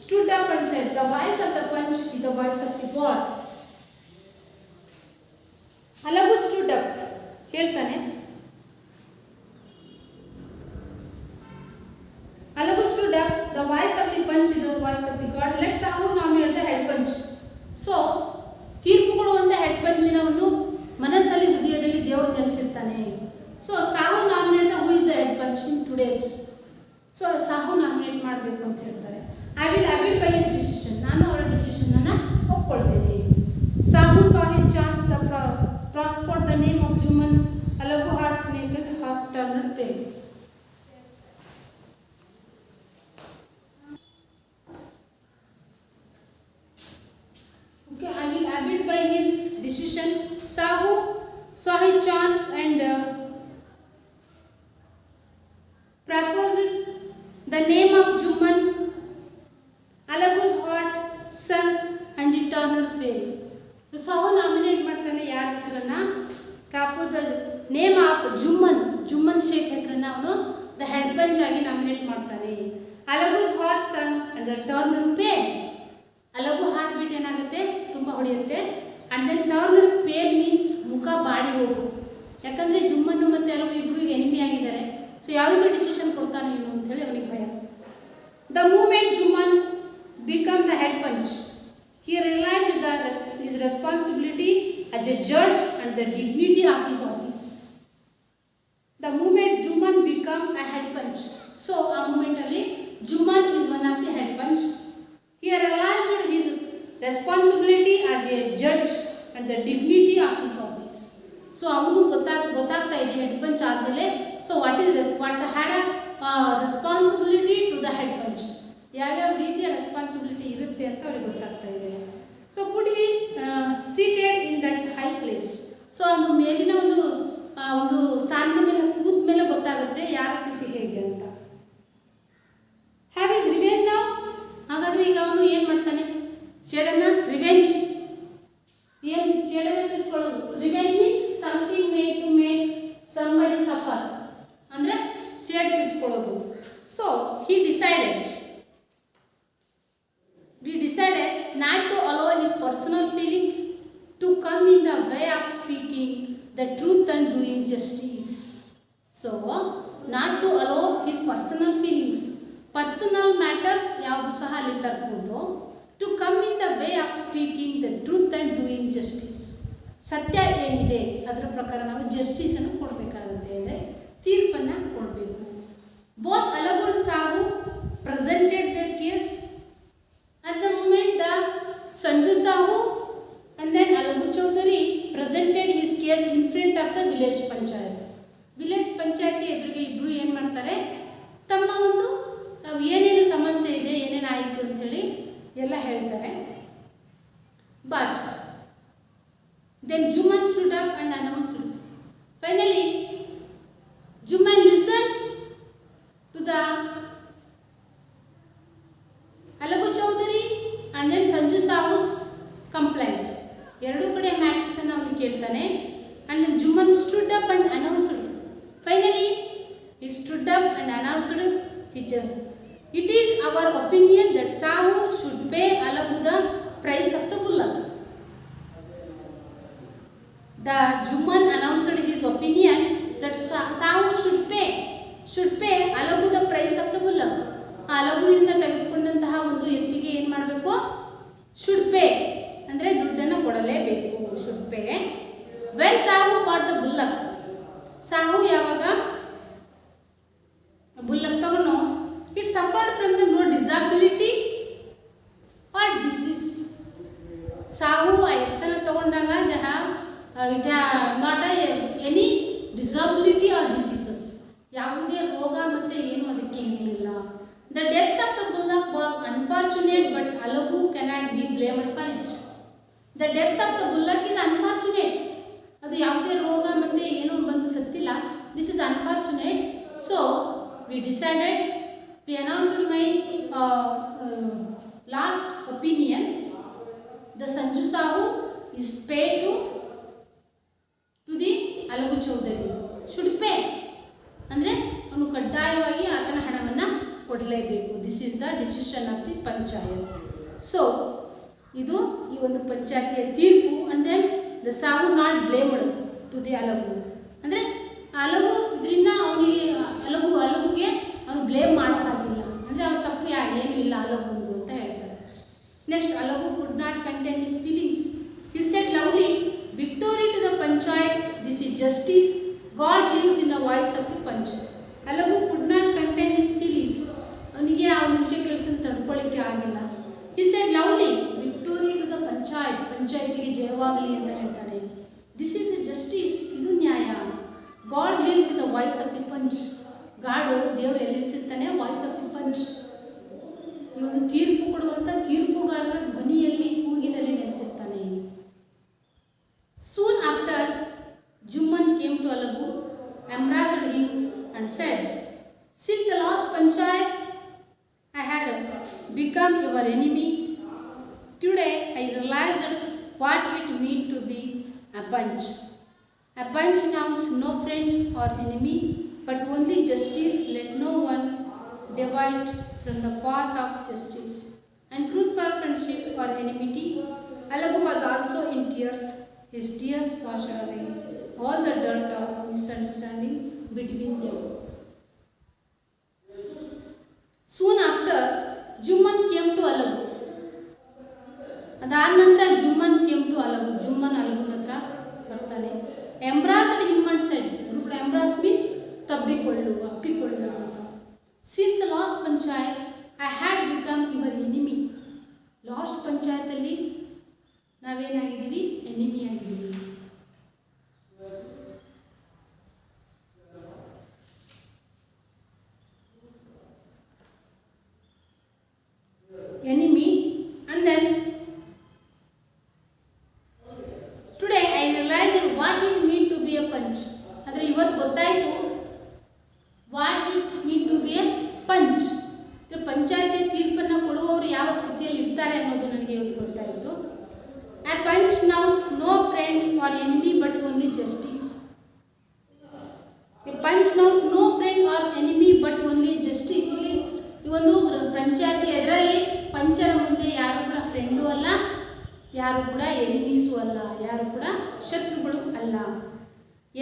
Speaker 1: stood up and said, "The voice of the panch is the voice of the God." Alagu stood up, ಹೇಳ್ತಾನೆ. Alagu stood up, the voice of the punch is the voice of the God. Let Sahu nominate the head punch. So ತೀರ್ಪು ಕೊಡುವಂಥ head ಪಂಚಿನ ಒಂದು ಮನಸ್ಸಲ್ಲಿ, ಹೃದಯದಲ್ಲಿ ದೇವರು ನೆಲೆಸಿರ್ತಾನೆ. So Sahu nominate who is the head panch in today's. So Sahu nominate ಮಾಡಬೇಕು ಅಂತ ಹೇಳ್ತಾರೆ. I will abide by his decision. ನಾನು ಅವರ ಡಿಸಿಷನನ್ನು ಒಪ್ಕೊಳ್ತೇನೆ. ಸಾಹು saw his chance, the prospered the name of Jumman. Alagu heart snake and heart turned pale. Okay, I will abide by his decision. Sahu saw his chance and proposed the name of Jumman. Alagu's heart sunk and it turned pale. Sahu nominate ಮಾಡ್ತಾನೆ ಯಾರ ಹೆಸರನ್ನ? Propose the name of Jumman. Jumman Sheikh ಹೆಸರನ್ನ ಅವನು the head panch ಆಗಿ nominate ಮಾಡ್ತಾನೆ. Alagu's heart sung and the turned pale. Alagu heart beat ಏನಾಗುತ್ತೆ, ತುಂಬ ಹೊಡೆಯುತ್ತೆ. And then turned pale means ಮುಖ ಬಾಡಿ ಹೋಗು. ಯಾಕಂದರೆ ಜುಮ್ಮನ್ನು ಮತ್ತು ಅಲಗು ಇಬ್ಬರು ಈಗ ಎನಿಮಿ ಆಗಿದ್ದಾರೆ. ಸೊ ಯಾವ ರೀತಿ ಡಿಸಿಷನ್ ಕೊಡ್ತಾನೆ ಏನು ಅಂತೇಳಿ ಅವನಿಗೆ ಭಯ. The moment Jumman become the head panch, he realized his responsibility as a judge and the dignity of his office. The moment Juman become a head punch, so a moment ali Juman is one of the head punch. He realized his responsibility as a judge and the dignity of his office. So ಅವನು ಗೊತ್ತಾಗ್ತಾ ಇದೆ head panch ಆದಮೇಲೆ. So what had a responsibility to the head panch, ಯಾವ್ಯಾವ ರೀತಿಯ responsibility ಇರುತ್ತೆ ಅಂತ ಅವ್ರಿಗೆ ಗೊತ್ತಾಗ್ತಾ ಇದೆ. So could he seated in that high place. So ಅದು ಮೇಲಿನ ಒಂದು ಸ್ಥಾನದ ಮೇಲೆ ಕೂತ ಮೇಲೆ ಗೊತ್ತಾಗುತ್ತೆ ಯಾರ ಸ್ಥಿತಿ ಹೇಗೆ ಅಂತ. Have is revenge now. ಹಾಗಾದರೆ ಈಗ ಅವನು ಏನು ಮಾಡ್ತಾನೆ, ಶೇಡನ್ನು ರಿವೆಂಜ್, ಏನು ಶೇಡನ್ನು ತಿಳಿಸ್ಕೊಳ್ಳೋದು. Revenge means something make to make somebody suffer, ಅಂದರೆ ಶೇಡ್ ತಿಳಿಸ್ಕೊಳ್ಳೋದು. So he decided not to allow his personal feelings to come in the way of speaking the truth and doing justice. So not to allow his personal feelings, personal matters ಯಾವುದು ಸಹ ಅಲ್ಲಿ ತರ್ಬೋದು, to come in the way of speaking the truth and doing justice. ಸತ್ಯ ಏನಿದೆ ಅದರ ಪ್ರಕಾರ ನಾವು ಜಸ್ಟಿಸನ್ನು ಕೊಡಬೇಕಾಗುತ್ತೆ, ಅಂದರೆ ತೀರ್ಪನ್ನು ಕೊಡಬೇಕು. Both Alagu and Sahu presented their case. At the moment the Sanju Sahu and then Alagu Chaudhary presented his case in front of the village panchayat. Village panchayat ಎದುರಿಗೆ ಇಬ್ಬರು ಏನು ಮಾಡ್ತಾರೆ, ತಮ್ಮ ಒಂದು ಏನೇನು ಸಮಸ್ಯೆ ಇದೆ, ಏನೇನು ಆಯಿತು ಅಂಥೇಳಿ ಎಲ್ಲ ಹೇಳ್ತಾರೆ. But then Juman stood up and announced. Finally Juman listened to the Alagu Chaudhary and then Sanju Sahu's complaints. ಎರಡೂ ಕಡೆ ಮ್ಯಾಟರ್ಸನ್ನು ಅವನು ಕೇಳ್ತಾನೆ. and then Juman stood up and announced. Finally he stood up and announced his it is our opinion that Sahu should pay Alagu the price of the bullock. The Juman announced his opinion that Sahu should pay Alagu the price of the bullock. ಆ ಲಘುವಿನಿಂದ ತೆಗೆದುಕೊಂಡಂತಹ ಒಂದು ಎತ್ತಿಗೆ ಏನು ಮಾಡಬೇಕು, should pay ಅಂದರೆ ದುಡ್ಡನ್ನು ಕೊಡಲೇಬೇಕು, should pay. When Sahu bought the bullock, Sahu ಯಾವಾಗ bullock ತಗೊಂಡು, it suffered from the no disability or disease. Sahu ಆ ಎತ್ತನ್ನು ತಗೊಂಡಾಗ it not any disability or diseases, ಯಾವುದೇ ರೋಗ ಮತ್ತು ಏನು ಅದಕ್ಕೆ ಇರಲಿಲ್ಲ. The death of the bullock was unfortunate, but Alagu cannot be blamed for it. The death of the bullock is unfortunate. ಅದು ಯಾವುದೇ ರೋಗ ಮತ್ತು ಏನೋ ಬಂದು ಸತ್ತಿಲ್ಲ. This is unfortunate. So we decided, we announced my last opinion. The Sanju Sahu is paid to the Alagu Chaudhary. Should pay ಅಂದರೆ ಅವನು ಕಡ್ಡಾಯವಾಗಿ ಆತನ ಹಣವನ್ನು ಕೊಡಲೇಬೇಕು. This is the decision of the panchayat. So ಇದು ಈ ಒಂದು ಪಂಚಾಯತಿಯ ತೀರ್ಪು. And then the Sahu not blamed to the Alagu, ಅಂದರೆ ಅಲಗು ಇದರಿಂದ ಅವನಿಗೆ ಅಲಗುಗೆ ಅವನು ಬ್ಲೇಮ್ ಮಾಡೋ ಹಾಗಿಲ್ಲ, ಅಂದರೆ ಅವನ ತಪ್ಪು ಏನೂ ಇಲ್ಲ ಅಲಗುಂದು ಅಂತ ಹೇಳ್ತಾರೆ. Next, Alagu could not contain his feelings. He said lovely, victory to the panchayat, this is justice, God lives in the voice of the panch. Alagu could not contain his feelings, ಅವನಿಗೆ ಆ ನಿಮಿಷ ಕೆಲಸ ತಡ್ಕೊಳ್ಳಿಕ್ಕೆ ಆಗಿಲ್ಲ. He said lovely, victory to the panchayat, ಪಂಚಾಯತಿಗೆ ಜಯವಾಗಲಿ ಅಂತ ಹೇಳ್ತಾನೆ. ದಿಸ್ ಈಸ್ ದ ಜಸ್ಟಿಸ್, ಇದು ನ್ಯಾಯ. God lives in the voice of the panch, God ದೇವರು ಎಲ್ಲಿಸಿರ್ತಾನೆ, ವಾಯ್ಸ್ ಆಫ್ ದಿ ಪಂಚ್. ಈ ಒಂದು ತೀರ್ಪು ಕೊಡುವಂಥ ತೀರ್ಪುಗಾರರ ಧ್ವನಿಯಲ್ಲಿ, ಕೂಗಿನಲ್ಲಿ ನೆಲೆಸಿರ್ತಾನೆ. Soon after Juman came to Alagu, embraced him and said, since the last panchayat I had become your enemy, today I realized what it meant to be a punch. A punch knows no friend or enemy, but only justice. Let no one divide from the path of justice. And truth for friendship or enmity. Alagu was also in tears. His tears washed away all the dirt of misunderstanding between them. Soon after, Jumman came to Alagu. ಅದಾದ ನಂತರ Jumman came to ಅಲಗು. Jumman ಅಲಗುನ ಹತ್ರ ಬರ್ತಾನೆ. ಎಂಬ್ರಾಸ್ಡ್ him and shed, ಇಬ್ರು ಕೂಡ ಎಂಬ್ರಾಸ್ means ತಬ್ಬಿಕೊಳ್ಳು, ಅಪ್ಪಿಕೊಳ್ಳು ಅಂತ. Since the last panchayat I had become your enemy. Last ಪಂಚಾಯತಲ್ಲಿ ನಾವೇನಾಗಿದ್ದೀವಿ? ಎನಿಮಿ ಆಗಿದ್ದೀವಿ. Enemy. And then today I realise what it mean to be a panch. ಆದರೆ ಇವತ್ತು ಗೊತ್ತಾಯಿತು what it mean to be a panch. ಪಂಚಾಯತಿ ತೀರ್ಪನ್ನು ಕೊಡುವವರು ಯಾವ ಸ್ಥಿತಿಯಲ್ಲಿ ಇರ್ತಾರೆ ಅನ್ನೋದು ನನಗೆ ಇವತ್ತು ಗೊತ್ತಾಯಿತು. A panch knows no friend or enemy but only justice. A panch knows no friend or enemy but only justice. ಇಲ್ಲಿ ಈ ಒಂದು ಪಂಚಾಯತಿ ಅದರಲ್ಲಿ ಪಂಚರ ಮುಂದೆ ಯಾರು ಕೂಡ ಫ್ರೆಂಡು ಅಲ್ಲ, ಯಾರು ಕೂಡ ಎನಿಮೀಸು ಅಲ್ಲ, ಯಾರು ಕೂಡ ಶತ್ರುಗಳು ಅಲ್ಲ.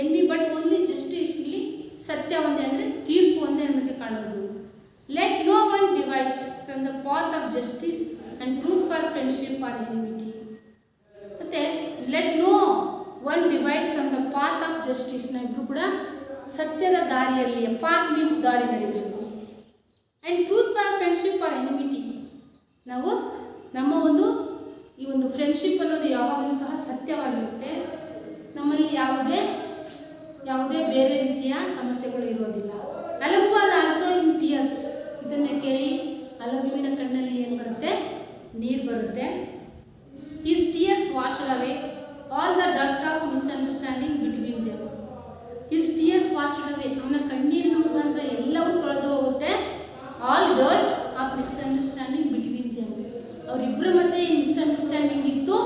Speaker 1: Enemy but only justice. ಇಲ್ಲಿ ಸತ್ಯ ಒಂದೇ ಅಂದರೆ ತೀರ್ಪು ಒಂದೇ ನಮಗೆ ಕಾಣೋದು. Let no one divide from the path of justice and truth for friendship or enmity. ಮತ್ತು let no one divide from the path of justice. ನಾವಿಬ್ಬರು ಕೂಡ ಸತ್ಯದ ದಾರಿಯಲ್ಲಿ, ಪಾತ್ ಮೀನ್ಸ್ ದಾರಿ ನಡಿಬೇಕು. And truth for friendship or enmity. ನಾವು ನಮ್ಮ ಈ ಒಂದು ಫ್ರೆಂಡ್ಶಿಪ್ ಅನ್ನೋದು ಯಾವಾಗಲೂ ಸಹ ಸತ್ಯವಾಗಿರುತ್ತೆ. ನಮ್ಮಲ್ಲಿ ಯಾವುದೇ ಬೇರೆ ರೀತಿಯ ಸಮಸ್ಯೆಗಳು ಇರೋದಿಲ್ಲ. Alagu was also in tears. ಇದನ್ನು ಕೇಳಿ ಅಲಗುವಿನ ಕಣ್ಣಲ್ಲಿ ಏನು ಬರುತ್ತೆ? ನೀರು ಬರುತ್ತೆ. His tears washed away all the dirt of misunderstanding between them. His tears washed away, ಅವನ ಕಣ್ಣೀರಿನ ಮುಖಾಂತರ ಎಲ್ಲವೂ ತೊಳೆದು ಹೋಗುತ್ತೆ. All dirt of misunderstanding between them. ಅವರಿಬ್ಬರ ಮಧ್ಯೆ ಈ ಮಿಸ್ಅಂಡರ್ಸ್ಟ್ಯಾಂಡಿಂಗ್ ಇತ್ತು,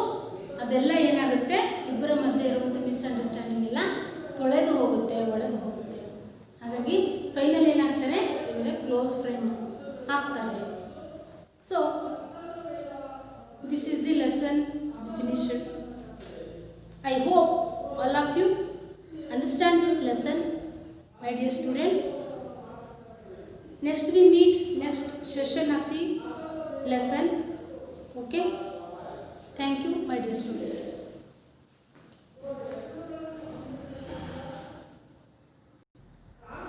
Speaker 1: ಅದೆಲ್ಲ ಏನಾಗುತ್ತೆ? ಇಬ್ಬರ ಮಧ್ಯೆ ಇರುವಂಥ ಮಿಸ್ಅಂಡರ್ಸ್ಟ್ಯಾಂಡಿಂಗ್ ಎಲ್ಲ ತೊಳೆದು ಹೋಗುತ್ತೆ, ಒಡೆದು ಹೋಗುತ್ತೆ. ಹಾಗಾಗಿ ಫೈನಲ್ ಏನಾಗ್ತಾರೆ? ಇವರೇ ಕ್ಲೋಸ್ ಫ್ರೆಂಡ್ ಆಗ್ತಾರೆ. So this is the lesson is finished. I hope all of you understand this lesson, my dear student. Next we meet next session of the lesson. Okay, thank you my dear student.